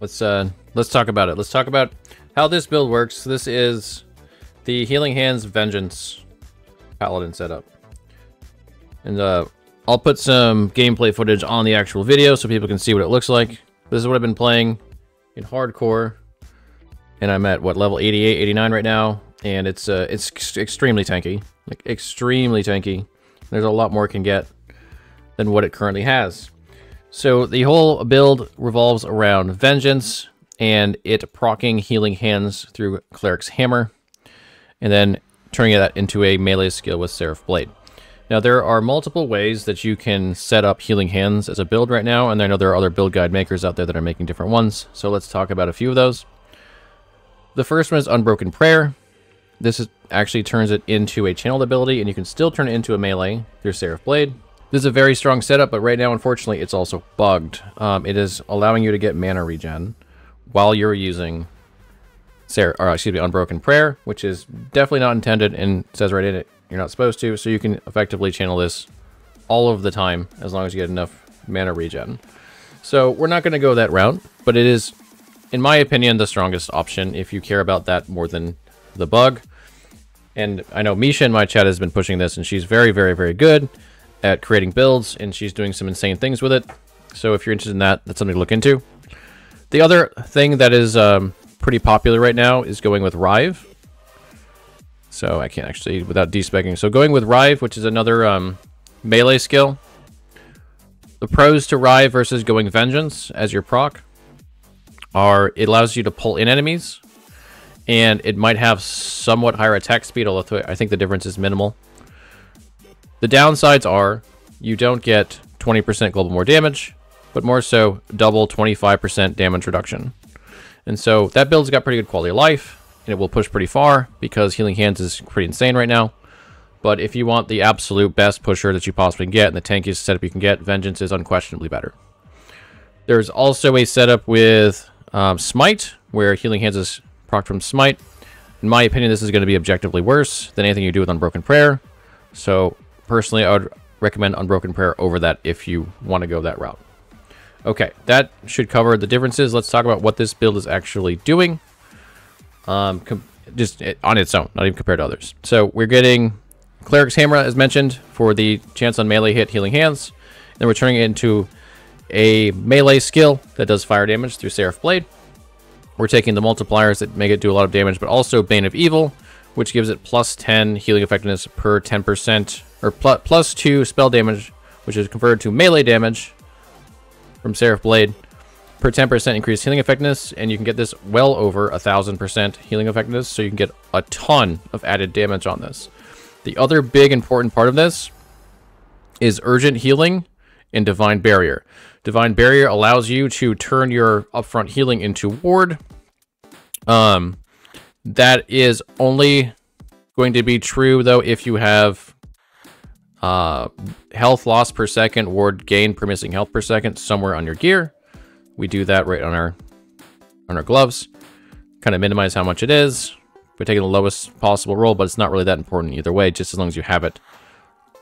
Let's talk about it. Let's talk about how this build works. This is the Healing Hands Vengeance Paladin setup. And I'll put some gameplay footage on the actual video so people can see what it looks like. This is what I've been playing in hardcore. And I'm at, what, level 88, 89 right now. And it's extremely tanky. Like, extremely tanky. There's a lot more it can get than what it currently has. So the whole build revolves around Vengeance and it proccing Healing Hands through Cleric's Hammer. And then turning that into a melee skill with Seraph Blade. Now, there are multiple ways that you can set up Healing Hands as a build right now, and I know there are other build guide makers out there that are making different ones, so let's talk about a few of those. The first one is Unbroken Prayer. Actually turns it into a channeled ability, and you can still turn it into a melee through Seraph Blade. This is a very strong setup, but right now, unfortunately, it's also bugged. It is allowing you to get mana regen while you're using Unbroken Prayer, which is definitely not intended, and says right in it, you're not supposed to, so you can effectively channel this all of the time as long as you get enough mana regen. So we're not going to go that route, but it is, in my opinion, the strongest option if you care about that more than the bug. And I know Misha in my chat has been pushing this, and she's very, very, very good at creating builds, and she's doing some insane things with it. So if you're interested in that, that's something to look into. The other thing that is pretty popular right now is going with Rive. So I can't actually, without despeccing. So going with Rive, which is another melee skill. The pros to Rive versus going Vengeance as your proc are it allows you to pull in enemies. And it might have somewhat higher attack speed, although I think the difference is minimal. The downsides are you don't get 20% global more damage, but more so double 25% damage reduction. And so that build's got pretty good quality of life. And it will push pretty far because Healing Hands is pretty insane right now. But if you want the absolute best pusher that you possibly can get and the tankiest setup you can get, Vengeance is unquestionably better. There's also a setup with Smite, where Healing Hands is procced from Smite. In my opinion, this is going to be objectively worse than anything you do with Unbroken Prayer. So personally, I would recommend Unbroken Prayer over that if you want to go that route. Okay, that should cover the differences. Let's talk about what this build is actually doing. Just on its own, not even compared to others. So we're getting Cleric's Hammer, as mentioned, for the chance on melee hit Healing Hands. Then we're turning it into a melee skill that does fire damage through Seraph Blade. We're taking the multipliers that make it do a lot of damage, but also Bane of Evil, which gives it plus 10 healing effectiveness per 10%, or plus 2 spell damage, which is converted to melee damage from Seraph Blade. Per 10% increased healing effectiveness, and you can get this well over 1000% healing effectiveness, so you can get a ton of added damage on this. The other big important part of this is Urgent Healing and Divine Barrier. Divine Barrier allows you to turn your upfront healing into ward. That is only going to be true, though, if you have health loss per second, ward gain per missing health per second somewhere on your gear. We do that right on our gloves. Kind of minimize how much it is. We're taking the lowest possible roll, but it's not really that important either way, just as long as you have it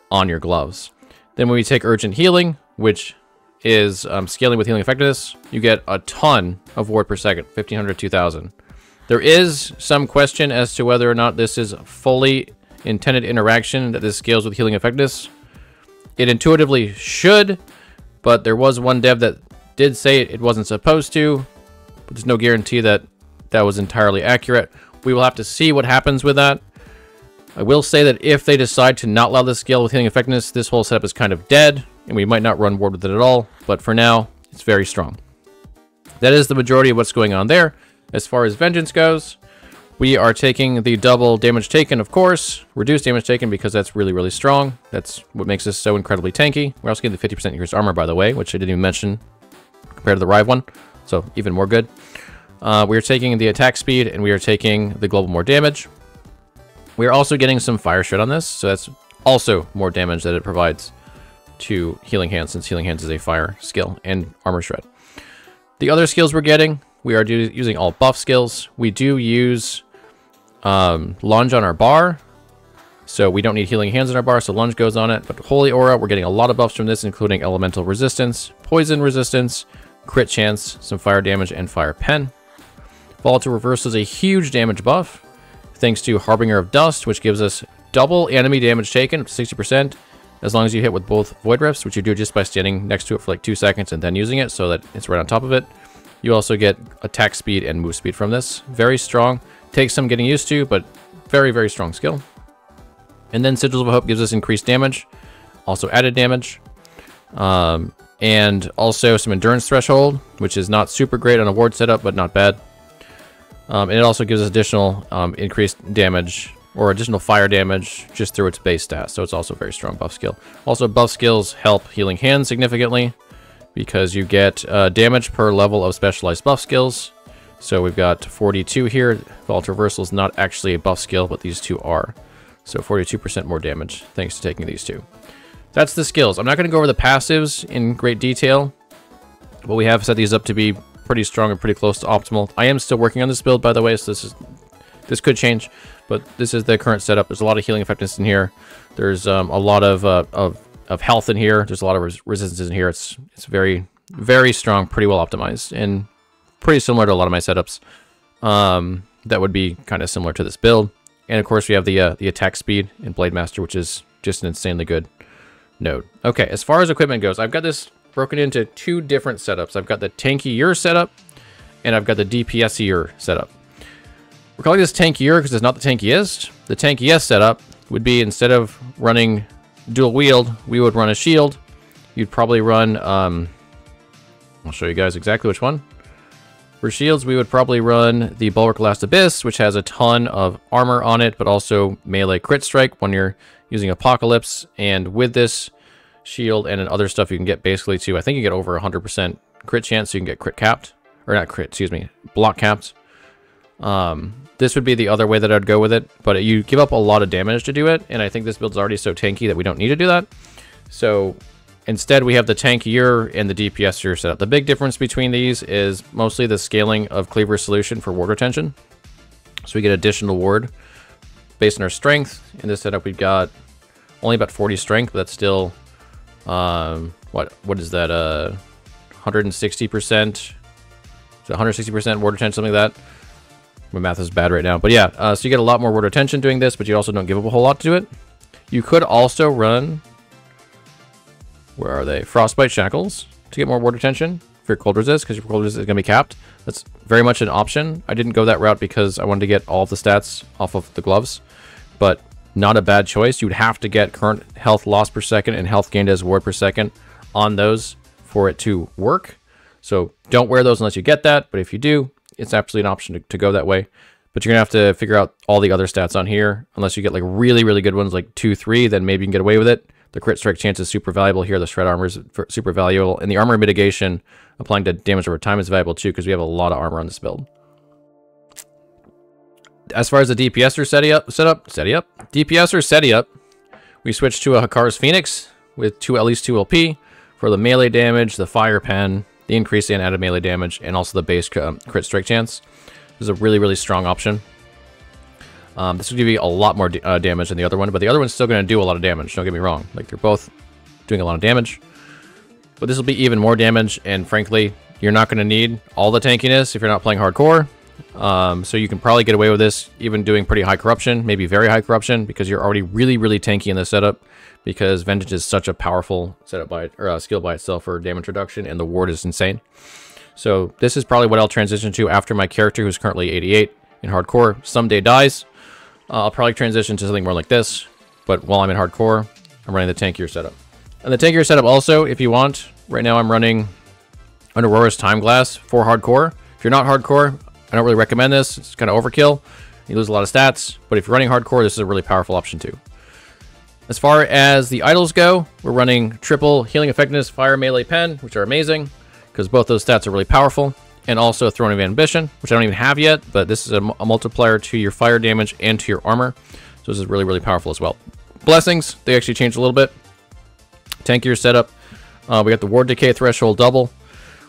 on your gloves. Then when we take Urgent Healing, which is scaling with healing effectiveness, you get a ton of ward per second, 1500, 2000. There is some question as to whether or not this is fully intended interaction, that this scales with healing effectiveness. It intuitively should, but there was one dev that did say it wasn't supposed to, but there's no guarantee that that was entirely accurate. We will have to see what happens with that. I will say that if they decide to not allow this scale with healing effectiveness, this whole setup is kind of dead, and we might not run ward with it at all, but for now, it's very strong. That is the majority of what's going on there. As far as Vengeance goes, we are taking the double damage taken, of course, reduced damage taken because that's really, really strong. That's what makes this so incredibly tanky. We're also getting the 50% increased armor, by the way, which I didn't even mention compared to the Rive one, so even more good. We are taking the attack speed, and we are taking the global more damage. We are also getting some fire shred on this, so that's also more damage that it provides to Healing Hands, since Healing Hands is a fire skill, and armor shred. The other skills we're getting, we are using all buff skills. We do use lunge on our bar, so we don't need Healing Hands on our bar, so lunge goes on it. But Holy Aura, we're getting a lot of buffs from this, including elemental resistance, poison resistance, crit chance, some fire damage, and fire pen. Volatile Reversal is a huge damage buff, thanks to Harbinger of Dust, which gives us double enemy damage taken, 60%, as long as you hit with both Void Rifts, which you do just by standing next to it for like 2 seconds and then using it so that it's right on top of it. You also get attack speed and move speed from this. Very strong. Takes some getting used to, but very, very strong skill. And then Sigils of Hope gives us increased damage, also added damage, and also some Endurance Threshold, which is not super great on a ward setup, but not bad. And it also gives us additional increased damage or additional fire damage just through its base stats. So it's also a very strong buff skill. Also, buff skills help Healing Hand significantly because you get damage per level of specialized buff skills. So we've got 42 here. Volatile Reversal is not actually a buff skill, but these two are. So 42% more damage thanks to taking these two. That's the skills. I'm not going to go over the passives in great detail, but we have set these up to be pretty strong and pretty close to optimal. I am still working on this build, by the way, so this could change, but this is the current setup. There's a lot of healing effectiveness in here. There's a lot of health in here. There's a lot of resistances in here. It's very, very strong, pretty well optimized, and pretty similar to a lot of my setups. That would be kind of similar to this build. And of course, we have the attack speed in Blade Master, which is just an insanely good node. Okay, as far as equipment goes, I've got this broken into 2 different setups. I've got the tankier setup, and I've got the DPSier setup. We're calling this tankier because it's not the tankiest. The tankiest setup would be, instead of running dual wield, we would run a shield. You'd probably run, I'll show you guys exactly which one. For shields, we would probably run the Bulwark Last Abyss, which has a ton of armor on it, but also melee crit strike when you're using Apocalypse. And with this shield and other stuff, you can get basically to, I think you get over 100% crit chance, so you can get crit capped. Or not crit, excuse me, block capped. This would be the other way that I'd go with it, but you give up a lot of damage to do it, and I think this build's already so tanky that we don't need to do that. So instead, we have the tankier and the DPSier setup. The big difference between these is mostly the scaling of Cleaver Solution for ward retention. So we get additional ward based on our strength. In this setup, we've got only about 40 strength, but that's still, what is that, 160%? So 160% ward retention, something like that. My math is bad right now. But yeah, so you get a lot more ward retention doing this, but you also don't give up a whole lot to do it. You could also run, where are they? Frostbite Shackles to get more ward retention for your cold resist, because your cold resist is going to be capped. That's very much an option. I didn't go that route because I wanted to get all of the stats off of the gloves, but not a bad choice. You would have to get current health loss per second and health gained as ward per second on those for it to work. So don't wear those unless you get that, but if you do, it's absolutely an option to go that way. But you're going to have to figure out all the other stats on here. Unless you get like really, really good ones like 2, 3, then maybe you can get away with it. The crit strike chance is super valuable here. The shred armor is super valuable. And the armor mitigation, applying to damage over time, is valuable too, because we have a lot of armor on this build. As far as the DPSer setup, we switched to a Hakar's Phoenix with at least 2 LP for the melee damage, the fire pen, the increase in added melee damage, and also the base crit strike chance. This is a really, really strong option. This will give you a lot more damage than the other one, but the other one's still going to do a lot of damage. Don't get me wrong. Like, they're both doing a lot of damage. But this will be even more damage, and frankly, you're not going to need all the tankiness if you're not playing hardcore. So you can probably get away with this even doing pretty high corruption, maybe very high corruption, because you're already really, really tanky in this setup, because Vengeance is such a powerful setup skill by itself for damage reduction, and the ward is insane. So this is probably what I'll transition to after my character, who's currently 88 in hardcore, someday dies. I'll probably transition to something more like this, but while I'm in hardcore, I'm running the tankier setup. And the tankier setup also, if you want, right now I'm running an Aurora's Time Glass for hardcore. If you're not hardcore, I don't really recommend this. It's kind of overkill. You lose a lot of stats, but if you're running hardcore, this is a really powerful option too. As far as the idols go, we're running triple healing effectiveness, fire, melee, pen, which are amazing, because both those stats are really powerful. And also Throne of Ambition, which I don't even have yet, but this is a multiplier to your fire damage and to your armor. So this is really, really powerful as well. Blessings, they actually changed a little bit. Tankier setup. We got the Ward Decay Threshold double.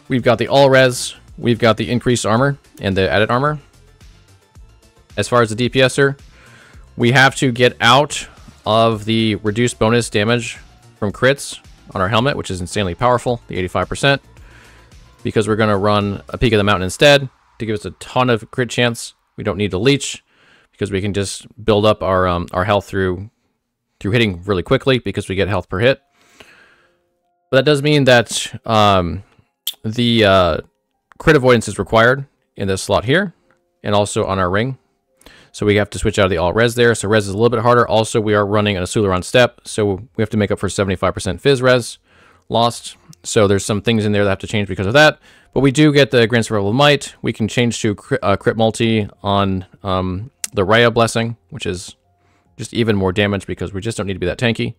We've got the All Res. We've got the increased armor and the added armor. As far as the DPSer, we have to get out of the reduced bonus damage from crits on our helmet, which is insanely powerful, the 85%. because we're going to run a Peak of the Mountain instead to give us a ton of crit chance. We don't need to leech because we can just build up our health through hitting really quickly because we get health per hit. But that does mean that the crit avoidance is required in this slot here and also on our ring. So we have to switch out of the alt res there. So res is a little bit harder. Also, we are running an Asularon step, so we have to make up for 75% Fizz res lost. So there's some things in there that have to change because of that. But we do get the Grand Survival Might. We can change to crit multi on the Raya Blessing, which is just even more damage because we just don't need to be that tanky.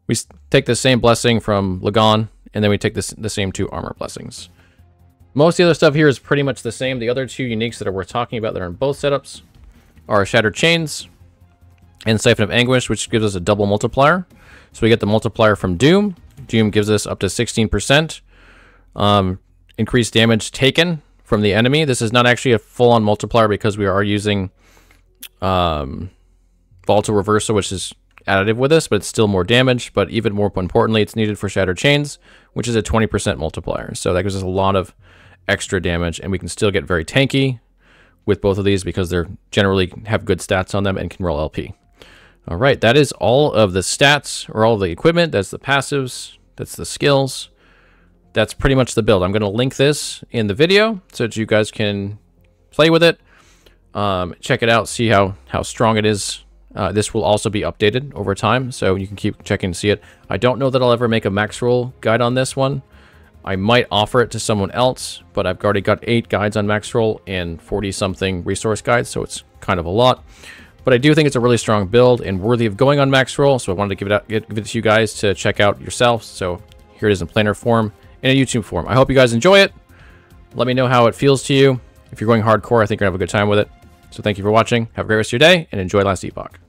We take the same blessing from Lagon, and then we take the same 2 armor blessings. Most of the other stuff here is pretty much the same. The other 2 uniques that are worth talking about that are in both setups are Shattered Chains and Siphon of Anguish, which gives us a double multiplier. So we get the multiplier from Doom. Doom gives us up to 16% increased damage taken from the enemy. This is not actually a full-on multiplier because we are using Volatile Reversal, which is additive with this, but it's still more damage. But even more importantly, it's needed for Shattered Chains, which is a 20% multiplier. So that gives us a lot of extra damage, and we can still get very tanky with both of these because they're generally have good stats on them and can roll LP. All right, that is all of the stats or all of the equipment. That's the passives. That's the skills. That's pretty much the build. I'm going to link this in the video so that you guys can play with it. Check it out, see how strong it is. This will also be updated over time, so you can keep checking to see it. I don't know that I'll ever make a max roll guide on this one. I might offer it to someone else, but I've already got 8 guides on max roll and 40-something resource guides, so it's kind of a lot. But I do think it's a really strong build and worthy of going on max roll, so I wanted to give it to you guys to check out yourselves. So here it is in planar form and a YouTube form. I hope you guys enjoy it. Let me know how it feels to you. If you're going hardcore, I think you're going to have a good time with it. So thank you for watching. Have a great rest of your day, and enjoy Last Epoch.